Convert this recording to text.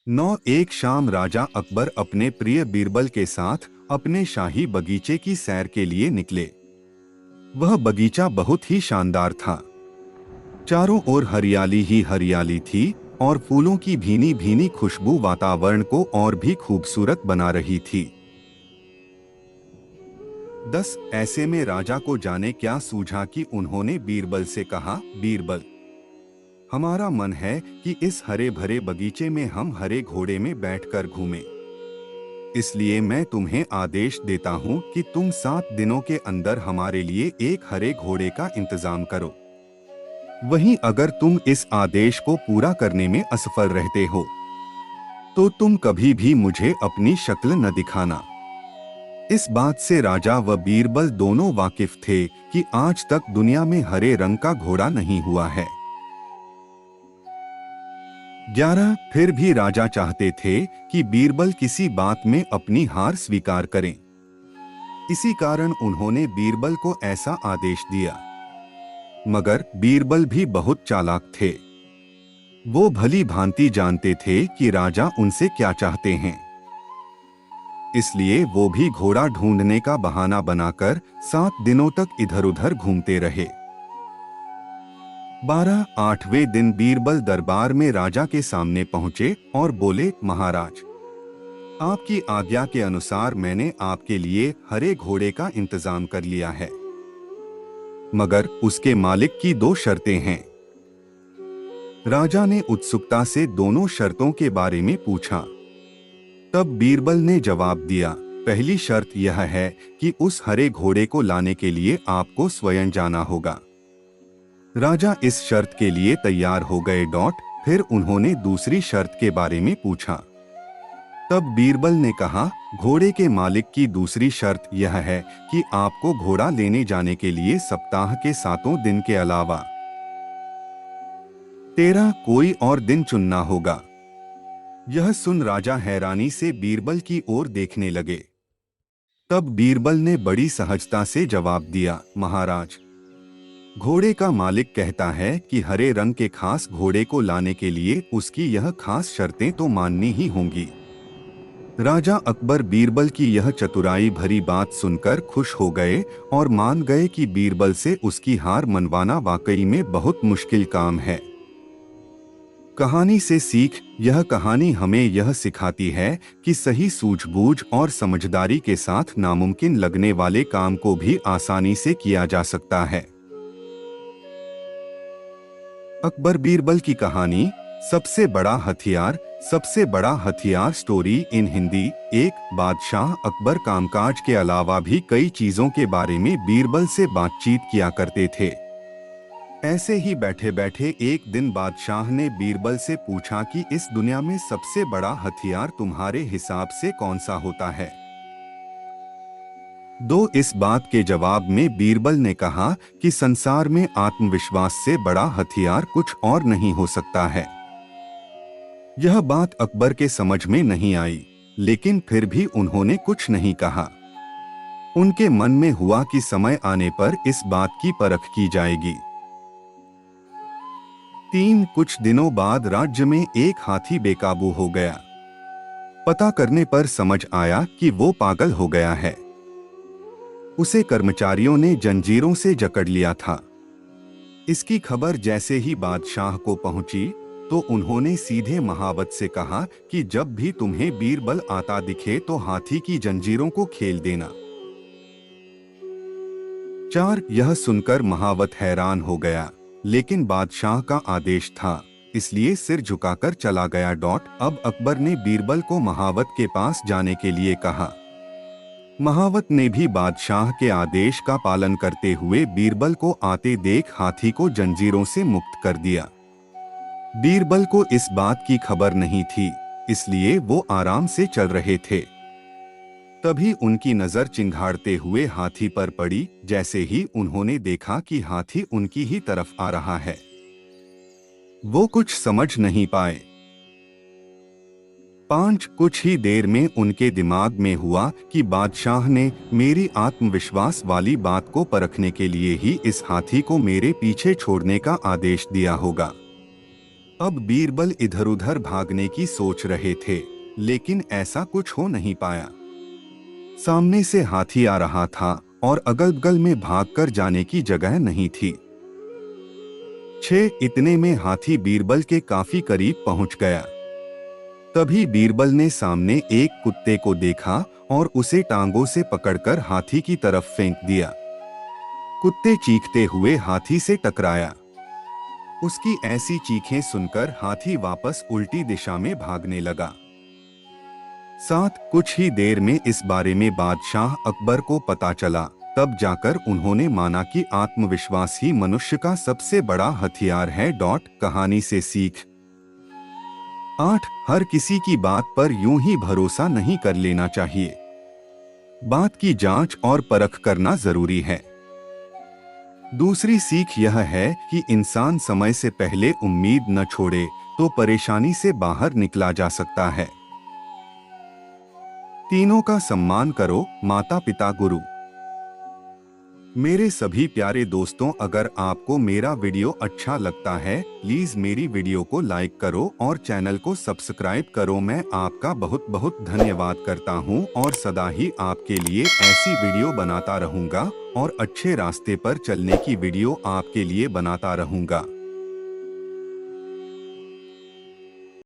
एक शाम राजा अकबर अपने प्रिय बीरबल के साथ अपने शाही बगीचे की सैर के लिए निकले। वह बगीचा बहुत ही शानदार था। चारों ओर हरियाली ही हरियाली थी और फूलों की भीनी भीनी खुशबू वातावरण को और भी खूबसूरत बना रही थी। ऐसे में राजा को जाने क्या सूझा कि उन्होंने बीरबल से कहा, बीरबल, हमारा मन है कि इस हरे भरे बगीचे में हम हरे घोड़े में बैठकर घूमें। इसलिए मैं तुम्हें आदेश देता हूँ कि तुम 7 दिनों के अंदर हमारे लिए एक हरे घोड़े का इंतजाम करो। वहीं अगर तुम इस आदेश को पूरा करने में असफल रहते हो तो तुम कभी भी मुझे अपनी शक्ल न दिखाना। इस बात से राजा व बीरबल दोनों वाकिफ थे कि आज तक दुनिया में हरे रंग का घोड़ा नहीं हुआ है। 11 फिर भी राजा चाहते थे कि बीरबल किसी बात में अपनी हार स्वीकार करें। इसी कारण उन्होंने बीरबल को ऐसा आदेश दिया। मगर बीरबल भी बहुत चालाक थे। वो भली भांति जानते थे कि राजा उनसे क्या चाहते हैं। इसलिए वो भी घोड़ा ढूंढने का बहाना बनाकर 7 दिनों तक इधर उधर घूमते रहे। 8वें दिन बीरबल दरबार में राजा के सामने पहुंचे और बोले, महाराज, आपकी आज्ञा के अनुसार मैंने आपके लिए हरे घोड़े का इंतजाम कर लिया है, मगर उसके मालिक की 2 शर्तें हैं। राजा ने उत्सुकता से दोनों शर्तों के बारे में पूछा। तब बीरबल ने जवाब दिया, पहली शर्त यह है कि उस हरे घोड़े को लाने के लिए आपको स्वयं जाना होगा। राजा इस शर्त के लिए तैयार हो गए। फिर उन्होंने दूसरी शर्त के बारे में पूछा। तब बीरबल ने कहा, घोड़े के मालिक की दूसरी शर्त यह है कि आपको घोड़ा लेने जाने के लिए सप्ताह के 7 दिन के अलावा 13 कोई और दिन चुनना होगा। यह सुन राजा हैरानी से बीरबल की ओर देखने लगे। तब बीरबल ने बड़ी सहजता से जवाब दिया, महाराज, घोड़े का मालिक कहता है कि हरे रंग के खास घोड़े को लाने के लिए उसकी यह खास शर्तें तो माननी ही होंगी। राजा अकबर बीरबल की यह चतुराई भरी बात सुनकर खुश हो गए और मान गए कि बीरबल से उसकी हार मनवाना वाकई में बहुत मुश्किल काम है। कहानी से सीख, यह कहानी हमें यह सिखाती है कि सही सूझबूझ और समझदारी के साथ नामुमकिन लगने वाले काम को भी आसानी से किया जा सकता है। अकबर बीरबल की कहानी सबसे बड़ा हथियार स्टोरी इन हिंदी। एक बादशाह अकबर कामकाज के अलावा भी कई चीजों के बारे में बीरबल से बातचीत किया करते थे। ऐसे ही बैठे बैठे एक दिन बादशाह ने बीरबल से पूछा कि इस दुनिया में सबसे बड़ा हथियार तुम्हारे हिसाब से कौन सा होता है। इस बात के जवाब में बीरबल ने कहा कि संसार में आत्मविश्वास से बड़ा हथियार कुछ और नहीं हो सकता है। यह बात अकबर के समझ में नहीं आई, लेकिन फिर भी उन्होंने कुछ नहीं कहा। उनके मन में हुआ कि समय आने पर इस बात की परख की जाएगी। कुछ दिनों बाद राज्य में एक हाथी बेकाबू हो गया। पता करने पर समझ आया कि वो पागल हो गया है। उसे कर्मचारियों ने जंजीरों से जकड़ लिया था। इसकी खबर जैसे ही बादशाह को पहुंची तो उन्होंने सीधे महावत से कहा कि जब भी तुम्हें बीरबल आता दिखे तो हाथी की जंजीरों को खेल देना। यह सुनकर महावत हैरान हो गया, लेकिन बादशाह का आदेश था, इसलिए सिर झुकाकर चला गया। अब अकबर ने बीरबल को महावत के पास जाने के लिए कहा। महावत ने भी बादशाह के आदेश का पालन करते हुए बीरबल को आते देख हाथी को जंजीरों से मुक्त कर दिया। बीरबल को इस बात की खबर नहीं थी, इसलिए वो आराम से चल रहे थे। तभी उनकी नजर चिंघाड़ते हुए हाथी पर पड़ी। जैसे ही उन्होंने देखा कि हाथी उनकी ही तरफ आ रहा है, वो कुछ समझ नहीं पाए। कुछ ही देर में उनके दिमाग में हुआ कि बादशाह ने मेरी आत्मविश्वास वाली बात को परखने के लिए ही इस हाथी को मेरे पीछे छोड़ने का आदेश दिया होगा। अब बीरबल इधर उधर भागने की सोच रहे थे, लेकिन ऐसा कुछ हो नहीं पाया। सामने से हाथी आ रहा था और अगल बगल में भागकर जाने की जगह नहीं थी। इतने में हाथी बीरबल के काफी करीब पहुंच गया। तभी बीरबल ने सामने एक कुत्ते को देखा और उसे टांगों से पकड़कर हाथी की तरफ फेंक दिया। कुत्ते चीखते हुए हाथी से टकराया। उसकी ऐसी चीखें सुनकर हाथी वापस उल्टी दिशा में भागने लगा। कुछ ही देर में इस बारे में बादशाह अकबर को पता चला। तब जाकर उन्होंने माना कि आत्मविश्वास ही मनुष्य का सबसे बड़ा हथियार है। कहानी से सीख 8 हर किसी की बात पर यूं ही भरोसा नहीं कर लेना चाहिए। बात की जांच और परख करना जरूरी है। दूसरी सीख यह है कि इंसान समय से पहले उम्मीद न छोड़े तो परेशानी से बाहर निकला जा सकता है। तीनों का सम्मान करो, माता पिता गुरु। मेरे सभी प्यारे दोस्तों, अगर आपको मेरा वीडियो अच्छा लगता है प्लीज मेरी वीडियो को लाइक करो और चैनल को सब्सक्राइब करो। मैं आपका बहुत बहुत धन्यवाद करता हूं और सदा ही आपके लिए ऐसी वीडियो बनाता रहूंगा और अच्छे रास्ते पर चलने की वीडियो आपके लिए बनाता रहूंगा।